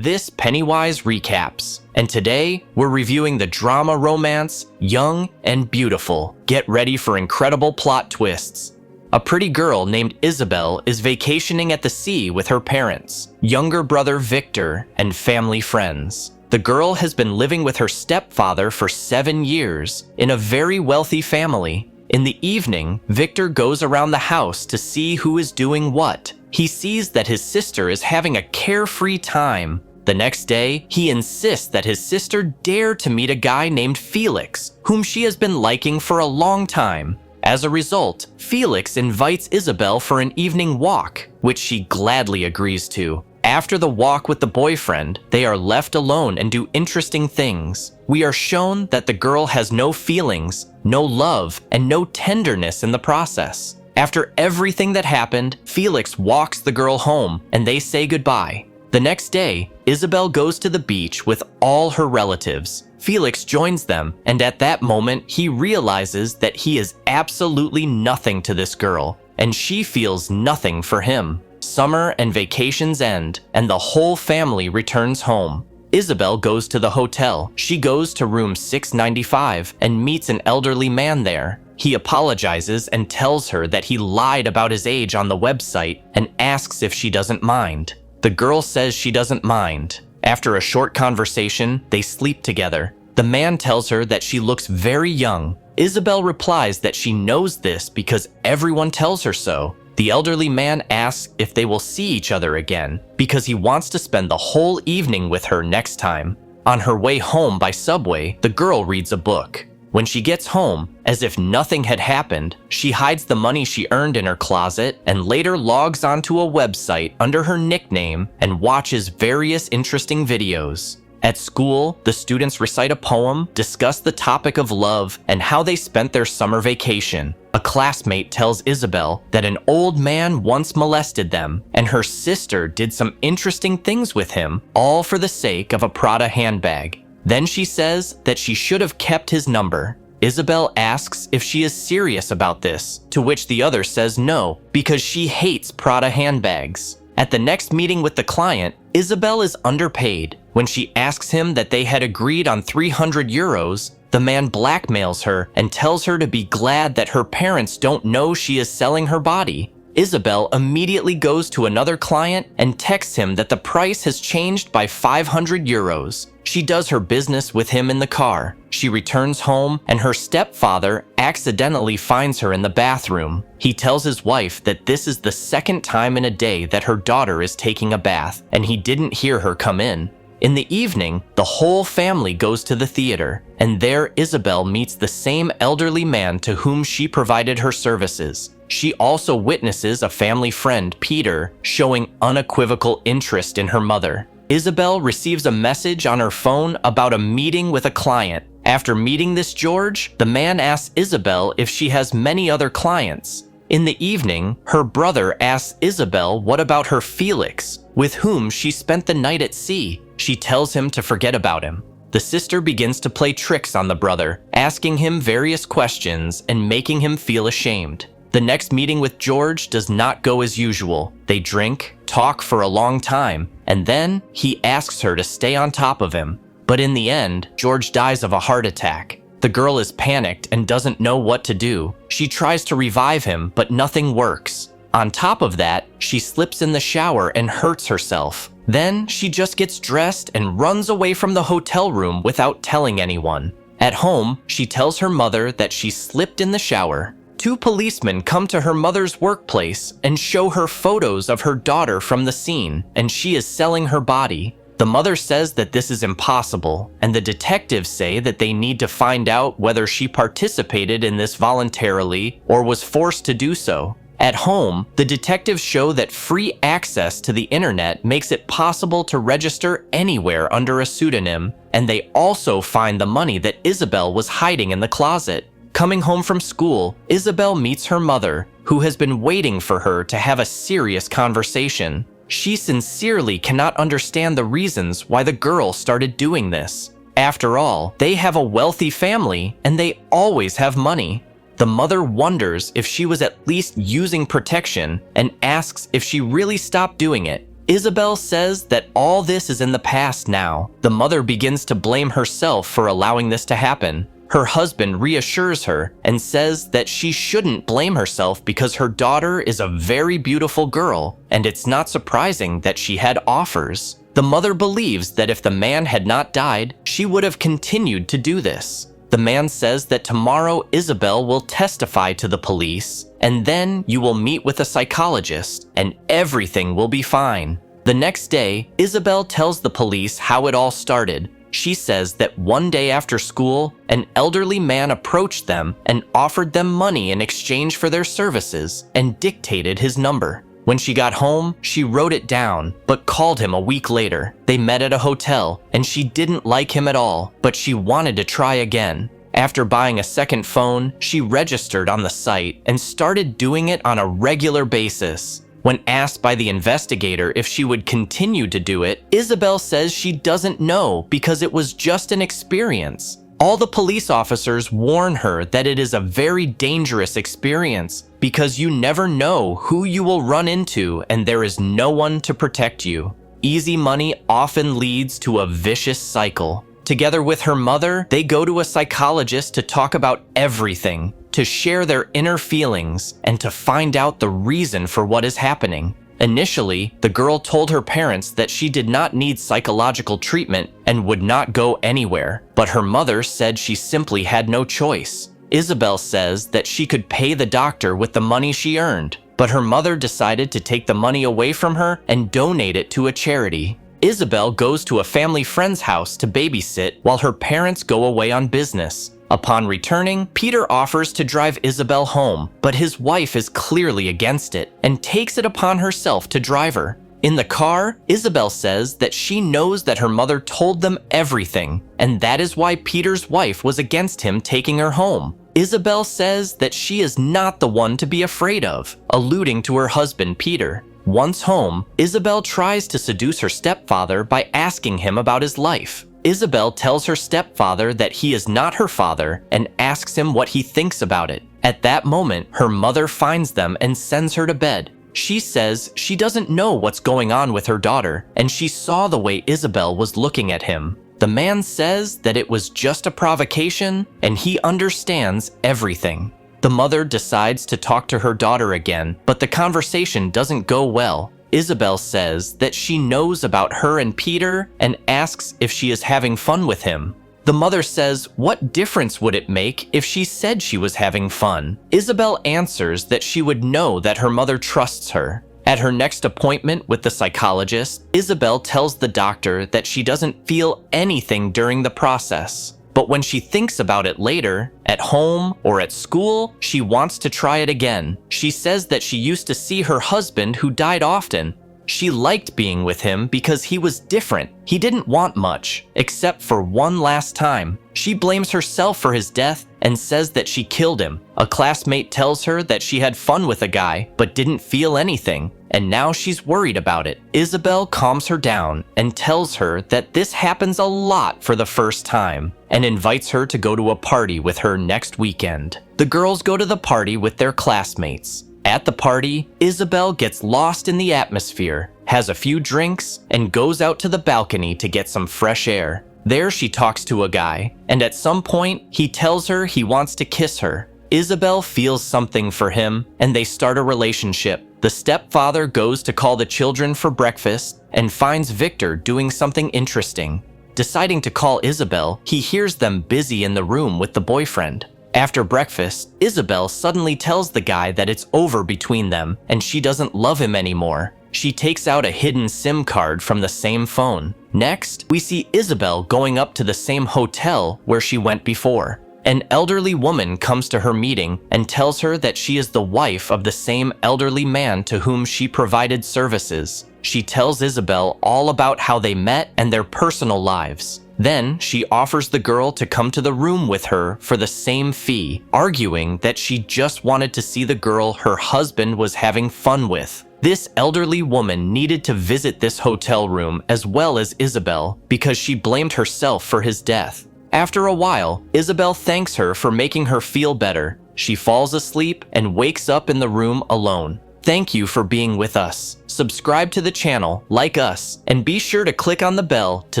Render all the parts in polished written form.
This Pennywise Recaps, and today we're reviewing the drama romance Young and Beautiful. Get ready for incredible plot twists. A pretty girl named Isabel is vacationing at the sea with her parents, younger brother Victor, and family friends. The girl has been living with her stepfather for 7 years in a very wealthy family. In the evening, Victor goes around the house to see who is doing what. He sees that his sister is having a carefree time. The next day, he insists that his sister dare to meet a guy named Felix, whom she has been liking for a long time. As a result, Felix invites Isabel for an evening walk, which she gladly agrees to. After the walk with the boyfriend, they are left alone and do interesting things. We are shown that the girl has no feelings, no love, and no tenderness in the process. After everything that happened, Felix walks the girl home and they say goodbye. The next day, Isabel goes to the beach with all her relatives. Felix joins them, and at that moment, he realizes that he is absolutely nothing to this girl, and she feels nothing for him. Summer and vacations end, and the whole family returns home. Isabel goes to the hotel. She goes to room 695 and meets an elderly man there. He apologizes and tells her that he lied about his age on the website and asks if she doesn't mind. The girl says she doesn't mind. After a short conversation, they sleep together. The man tells her that she looks very young. Isabel replies that she knows this because everyone tells her so. The elderly man asks if they will see each other again because he wants to spend the whole evening with her next time. On her way home by subway, the girl reads a book. When she gets home, as if nothing had happened, she hides the money she earned in her closet and later logs onto a website under her nickname and watches various interesting videos. At school, the students recite a poem, discuss the topic of love, and how they spent their summer vacation. A classmate tells Isabel that an old man once molested them, and her sister did some interesting things with him, all for the sake of a Prada handbag. Then she says that she should have kept his number. Isabel asks if she is serious about this, to which the other says no, because she hates Prada handbags. At the next meeting with the client, Isabel is underpaid. When she asks him that they had agreed on 300 euros, the man blackmails her and tells her to be glad that her parents don't know she is selling her body. Isabel immediately goes to another client and texts him that the price has changed by 500 euros. She does her business with him in the car. She returns home and her stepfather accidentally finds her in the bathroom. He tells his wife that this is the second time in a day that her daughter is taking a bath and he didn't hear her come in. In the evening, the whole family goes to the theater, and there Isabel meets the same elderly man to whom she provided her services. She also witnesses a family friend, Peter, showing unequivocal interest in her mother. Isabel receives a message on her phone about a meeting with a client. After meeting this George, the man asks Isabel if she has many other clients. In the evening, her brother asks Isabel what about her Felix, with whom she spent the night at sea. She tells him to forget about him. The sister begins to play tricks on the brother, asking him various questions and making him feel ashamed. The next meeting with George does not go as usual. They drink, talk for a long time, and then he asks her to stay on top of him. But in the end, George dies of a heart attack. The girl is panicked and doesn't know what to do. She tries to revive him, but nothing works. On top of that, she slips in the shower and hurts herself. Then she just gets dressed and runs away from the hotel room without telling anyone. At home, she tells her mother that she slipped in the shower. 2 policemen come to her mother's workplace and show her photos of her daughter from the scene, and she is selling her body. The mother says that this is impossible, and the detectives say that they need to find out whether she participated in this voluntarily or was forced to do so. At home, the detectives show that free access to the internet makes it possible to register anywhere under a pseudonym, and they also find the money that Isabel was hiding in the closet. Coming home from school, Isabel meets her mother, who has been waiting for her to have a serious conversation. She sincerely cannot understand the reasons why the girl started doing this. After all, they have a wealthy family, and they always have money. The mother wonders if she was at least using protection and asks if she really stopped doing it. Isabel says that all this is in the past now. The mother begins to blame herself for allowing this to happen. Her husband reassures her and says that she shouldn't blame herself because her daughter is a very beautiful girl, and it's not surprising that she had offers. The mother believes that if the man had not died, she would have continued to do this. The man says that tomorrow Isabel will testify to the police, and then you will meet with a psychologist, and everything will be fine. The next day, Isabel tells the police how it all started. She says that one day after school, an elderly man approached them and offered them money in exchange for their services and dictated his number. When she got home, she wrote it down, but called him a week later. They met at a hotel, and she didn't like him at all, but she wanted to try again. After buying a second phone, she registered on the site and started doing it on a regular basis. When asked by the investigator if she would continue to do it, Isabel says she doesn't know because it was just an experience. All the police officers warn her that it is a very dangerous experience because you never know who you will run into and there is no one to protect you. Easy money often leads to a vicious cycle. Together with her mother, they go to a psychologist to talk about everything, to share their inner feelings, and to find out the reason for what is happening. Initially, the girl told her parents that she did not need psychological treatment and would not go anywhere, but her mother said she simply had no choice. Isabel says that she could pay the doctor with the money she earned, but her mother decided to take the money away from her and donate it to a charity. Isabel goes to a family friend's house to babysit while her parents go away on business. Upon returning, Peter offers to drive Isabel home, but his wife is clearly against it and takes it upon herself to drive her. In the car, Isabel says that she knows that her mother told them everything, and that is why Peter's wife was against him taking her home. Isabel says that she is not the one to be afraid of, alluding to her husband Peter. Once home, Isabel tries to seduce her stepfather by asking him about his life. Isabel tells her stepfather that he is not her father and asks him what he thinks about it. At that moment, her mother finds them and sends her to bed. She says she doesn't know what's going on with her daughter, and she saw the way Isabel was looking at him. The man says that it was just a provocation and he understands everything. The mother decides to talk to her daughter again, but the conversation doesn't go well. Isabel says that she knows about her and Peter and asks if she is having fun with him. The mother says, what difference would it make if she said she was having fun? Isabel answers that she would know that her mother trusts her. At her next appointment with the psychologist, Isabel tells the doctor that she doesn't feel anything during the process. But when she thinks about it later, at home or at school, she wants to try it again. She says that she used to see her husband who died often. She liked being with him because he was different. He didn't want much, except for one last time. She blames herself for his death and says that she killed him. A classmate tells her that she had fun with a guy, but didn't feel anything, and now she's worried about it. Isabel calms her down and tells her that this happens a lot for the first time, and invites her to go to a party with her next weekend. The girls go to the party with their classmates. At the party, Isabel gets lost in the atmosphere, has a few drinks, and goes out to the balcony to get some fresh air. There she talks to a guy, and at some point, he tells her he wants to kiss her. Isabel feels something for him, and they start a relationship. The stepfather goes to call the children for breakfast and finds Victor doing something interesting. Deciding to call Isabel, he hears them busy in the room with the boyfriend. After breakfast, Isabel suddenly tells the guy that it's over between them and she doesn't love him anymore. She takes out a hidden SIM card from the same phone. Next, we see Isabel going up to the same hotel where she went before. An elderly woman comes to her meeting and tells her that she is the wife of the same elderly man to whom she provided services. She tells Isabel all about how they met and their personal lives. Then she offers the girl to come to the room with her for the same fee, arguing that she just wanted to see the girl her husband was having fun with. This elderly woman needed to visit this hotel room as well as Isabel because she blamed herself for his death. After a while, Isabel thanks her for making her feel better. She falls asleep and wakes up in the room alone. Thank you for being with us. Subscribe to the channel, like us, and be sure to click on the bell to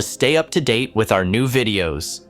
stay up to date with our new videos.